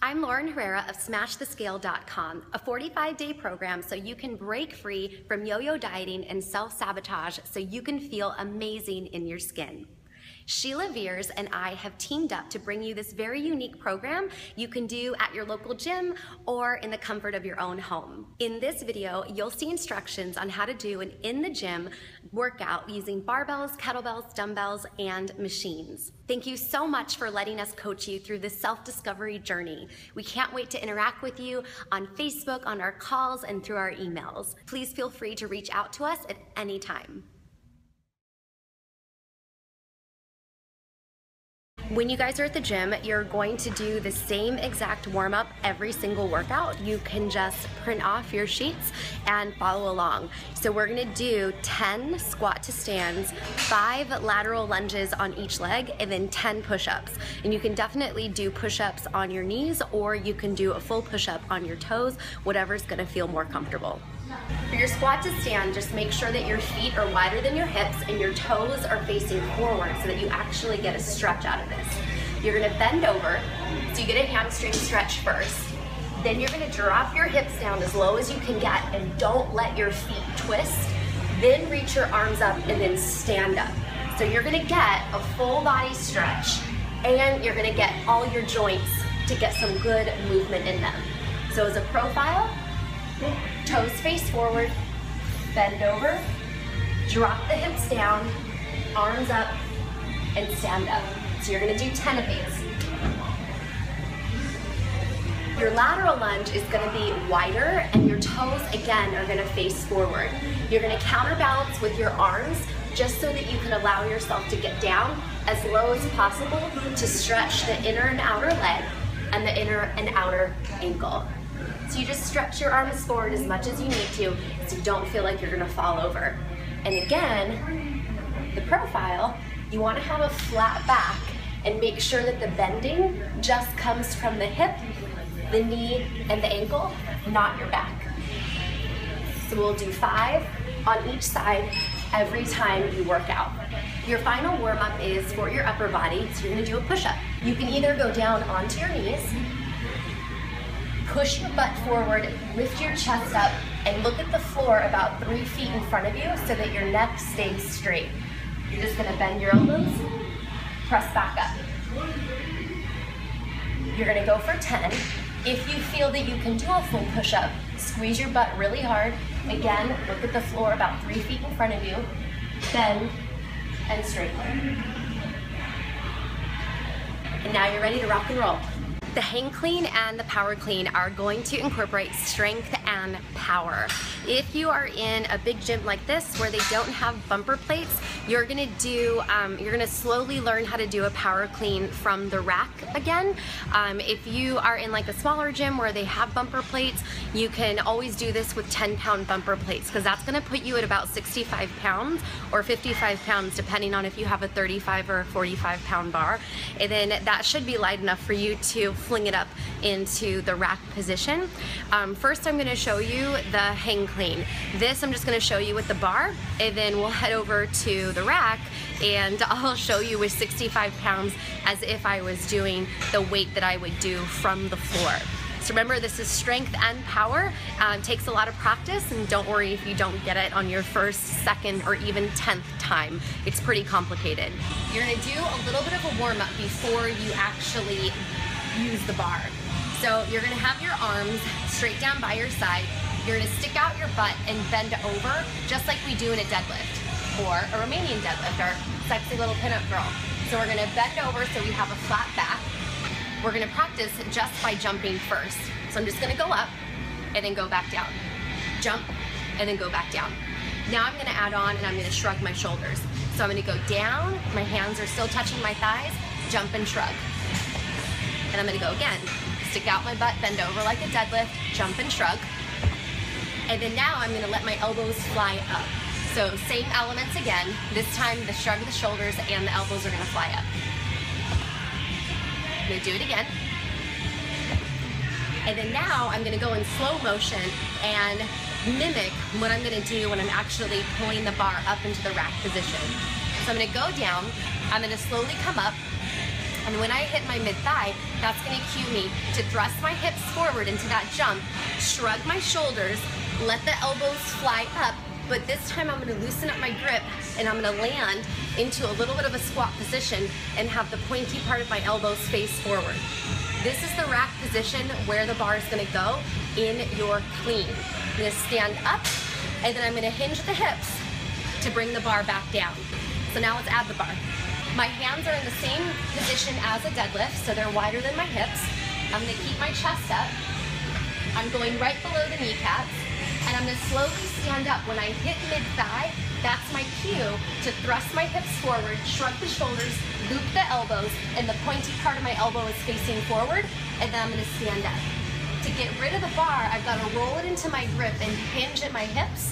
I'm Lauren Herrera of SmashTheScale.com, a 45-day program so you can break free from yo-yo dieting and self-sabotage so you can feel amazing in your skin. Sheila Veers and I have teamed up to bring you this very unique program you can do at your local gym or in the comfort of your own home. In this video, you'll see instructions on how to do an in-the-gym workout using barbells, kettlebells, dumbbells, and machines. Thank you so much for letting us coach you through this self-discovery journey. We can't wait to interact with you on Facebook, on our calls, and through our emails. Please feel free to reach out to us at any time. When you guys are at the gym, you're going to do the same exact warm-up every single workout. You can just print off your sheets and follow along. So we're gonna do 10 squat to stands, 5 lateral lunges on each leg, and then 10 push-ups. And you can definitely do push-ups on your knees, or you can do a full push-up on your toes, whatever's gonna feel more comfortable. For your squat to stand, just make sure that your feet are wider than your hips and your toes are facing forward so that you actually get a stretch out of this. You're gonna bend over, so you get a hamstring stretch first. Then you're gonna drop your hips down as low as you can get and don't let your feet twist. Then reach your arms up and then stand up. So you're gonna get a full body stretch and you're gonna get all your joints to get some good movement in them. So as a profile, toes face forward, bend over, drop the hips down, arms up, and stand up. So you're gonna do 10 of these. Your lateral lunge is gonna be wider and your toes, again, are gonna face forward. You're gonna counterbalance with your arms just so that you can allow yourself to get down as low as possible to stretch the inner and outer leg and the inner and outer ankle. So you just stretch your arms forward as much as you need to so you don't feel like you're gonna fall over. And again, the profile, you wanna have a flat back and make sure that the bending just comes from the hip, the knee, and the ankle, not your back. So we'll do 5 on each side every time you work out. Your final warm-up is for your upper body, so you're gonna do a push-up. You can either go down onto your knees, push your butt forward, lift your chest up, and look at the floor about 3 feet in front of you so that your neck stays straight. You're just gonna bend your elbows, press back up. You're gonna go for 10. If you feel that you can do a full push-up, squeeze your butt really hard. Again, look at the floor about 3 feet in front of you, bend, and straighten. And now you're ready to rock and roll. The hang clean and the power clean are going to incorporate strength and power. If you are in a big gym like this where they don't have bumper plates, you're gonna slowly learn how to do a power clean from the rack again. If you are in like a smaller gym where they have bumper plates, you can always do this with 10-pound bumper plates because that's gonna put you at about 65 pounds or 55 pounds depending on if you have a 35 or a 45-pound bar. And then that should be light enough for you to fling it up into the rack position. First I'm gonna show you the hang clean. This I'm just gonna show you with the bar, and then we'll head over to the rack and I'll show you with 65 pounds as if I was doing the weight that I would do from the floor. So remember, this is strength and power. Takes a lot of practice, and don't worry if you don't get it on your first, second, or even 10th time. It's pretty complicated. You're gonna do a little bit of a warm-up before you actually use the bar. So you're gonna have your arms straight down by your side. You're gonna stick out your butt and bend over just like we do in a deadlift or a Romanian deadlift, our sexy little pinup girl. So we're gonna bend over so we have a flat back. We're gonna practice just by jumping first. So I'm just gonna go up and then go back down. Jump and then go back down. Now I'm gonna add on and I'm gonna shrug my shoulders. So I'm gonna go down, my hands are still touching my thighs, jump and shrug. And I'm gonna go again. Stick out my butt, bend over like a deadlift, jump and shrug. And then now I'm gonna let my elbows fly up. So same elements again. This time the shrug of the shoulders and the elbows are gonna fly up. I'm gonna do it again. And then now I'm gonna go in slow motion and mimic what I'm gonna do when I'm actually pulling the bar up into the rack position. So I'm gonna go down, I'm gonna slowly come up, and when I hit my mid-thigh, That's gonna cue me to thrust my hips forward into that jump, shrug my shoulders, let the elbows fly up, but this time I'm gonna loosen up my grip and I'm gonna land into a little bit of a squat position and have the pointy part of my elbows face forward. This is the rack position where the bar is gonna go in your clean. I'm gonna stand up and then I'm gonna hinge the hips to bring the bar back down. So now let's add the bar. My hands are in the same position as a deadlift, so they're wider than my hips. I'm gonna keep my chest up. I'm going right below the kneecaps, and I'm gonna slowly stand up. When I hit mid-thigh, that's my cue to thrust my hips forward, shrug the shoulders, loop the elbows, and the pointy part of my elbow is facing forward, and then I'm gonna stand up. To get rid of the bar, I've gotta roll it into my grip and hinge at my hips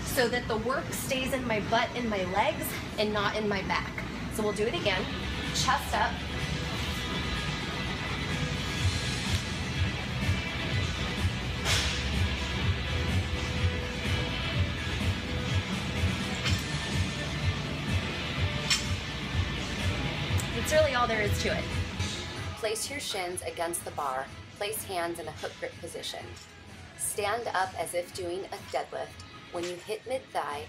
so that the work stays in my butt and my legs and not in my back. So we'll do it again. Chest up. That's really all there is to it. Place your shins against the bar. Place hands in a hook grip position. Stand up as if doing a deadlift. When you hit mid-thigh,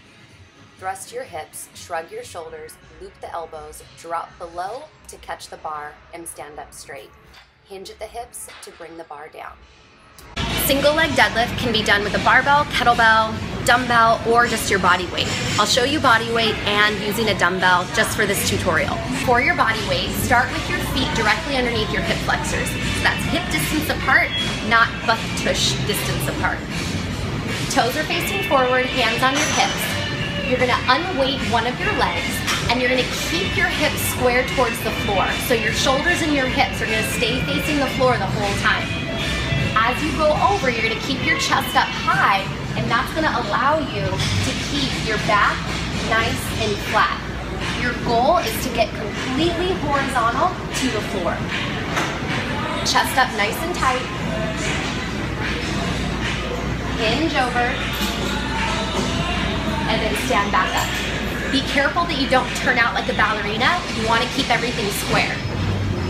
thrust your hips, shrug your shoulders, loop the elbows, drop below to catch the bar, and stand up straight. Hinge at the hips to bring the bar down. Single leg deadlift can be done with a barbell, kettlebell, dumbbell, or just your body weight. I'll show you body weight and using a dumbbell just for this tutorial. For your body weight, start with your feet directly underneath your hip flexors. So that's hip distance apart, not butt tush distance apart. Toes are facing forward, hands on your hips. You're gonna unweight one of your legs and you're gonna keep your hips square towards the floor. So your shoulders and your hips are gonna stay facing the floor the whole time. As you go over, you're gonna keep your chest up high, and that's gonna allow you to keep your back nice and flat. Your goal is to get completely horizontal to the floor. Chest up nice and tight. Hinge over, and then stand back up. Be careful that you don't turn out like a ballerina. You wanna keep everything square.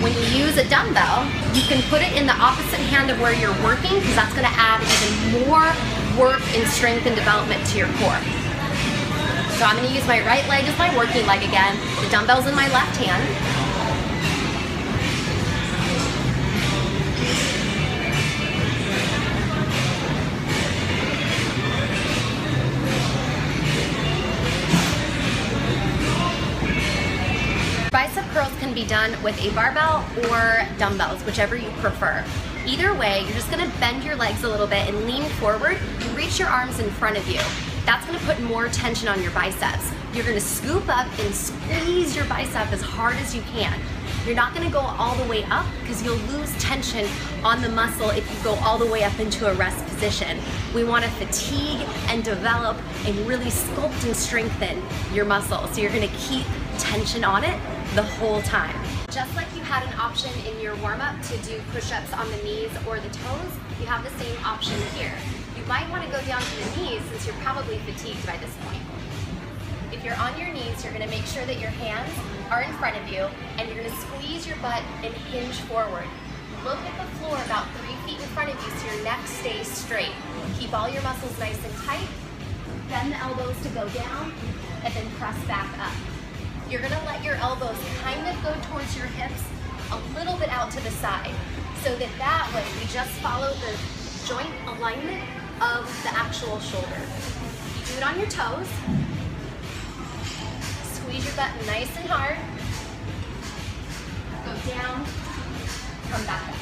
When you use a dumbbell, you can put it in the opposite hand of where you're working because that's gonna add even more work and strength and development to your core. So I'm gonna use my right leg as my working leg again. The dumbbell's in my left hand. Bicep curls can be done with a barbell or dumbbells, whichever you prefer. Either way, you're just gonna bend your legs a little bit and lean forward and reach your arms in front of you. That's gonna put more tension on your biceps. You're gonna scoop up and squeeze your bicep as hard as you can. You're not gonna go all the way up because you'll lose tension on the muscle if you go all the way up into a rest position. We wanna fatigue and develop and really sculpt and strengthen your muscle. So you're gonna keep tension on it the whole time. Just like you had an option in your warm-up to do push-ups on the knees or the toes, you have the same option here. You might want to go down to the knees since you're probably fatigued by this point. If you're on your knees, you're going to make sure that your hands are in front of you and you're going to squeeze your butt and hinge forward. Look at the floor about 3 feet in front of you so your neck stays straight. Keep all your muscles nice and tight. Bend the elbows to go down and then press back up. You're gonna let your elbows kind of go towards your hips a little bit out to the side so that way we just follow the joint alignment of the actual shoulder. You do it on your toes. Squeeze your butt nice and hard. Go down, come back up.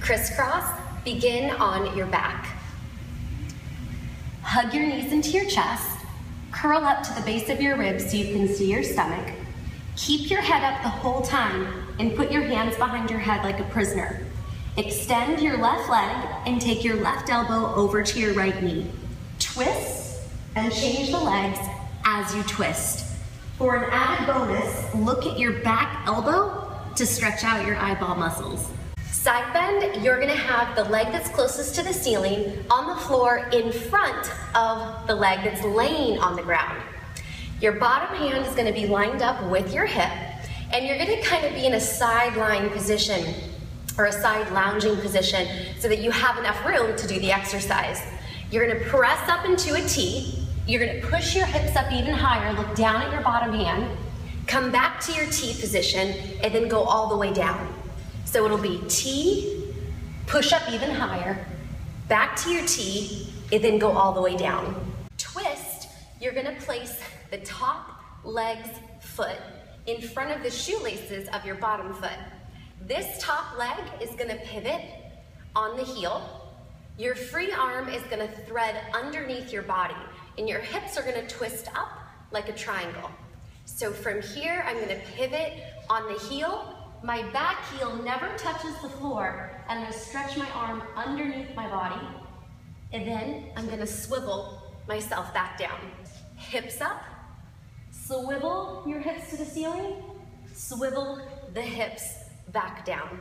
Crisscross, begin on your back. Hug your knees into your chest. Curl up to the base of your ribs so you can see your stomach. Keep your head up the whole time and put your hands behind your head like a prisoner. Extend your left leg and take your left elbow over to your right knee. Twist and change the legs as you twist. For an added bonus, look at your back elbow to stretch out your eyeball muscles. Side bend, you're gonna have the leg that's closest to the ceiling on the floor in front of the leg that's laying on the ground. Your bottom hand is gonna be lined up with your hip. And you're gonna kind of be in a side lying position or a side lounging position so that you have enough room to do the exercise. You're gonna press up into a T. You're gonna push your hips up even higher, look down at your bottom hand, come back to your T position, and then go all the way down. So it'll be T, push up even higher, back to your T, and then go all the way down. Twist, you're gonna place the top leg's foot in front of the shoelaces of your bottom foot. This top leg is gonna pivot on the heel. Your free arm is gonna thread underneath your body, and your hips are gonna twist up like a triangle. So from here, I'm gonna pivot on the heel. My back heel never touches the floor, and I'm gonna stretch my arm underneath my body, and then I'm gonna swivel myself back down. Hips up, swivel your hips to the ceiling, swivel the hips back down.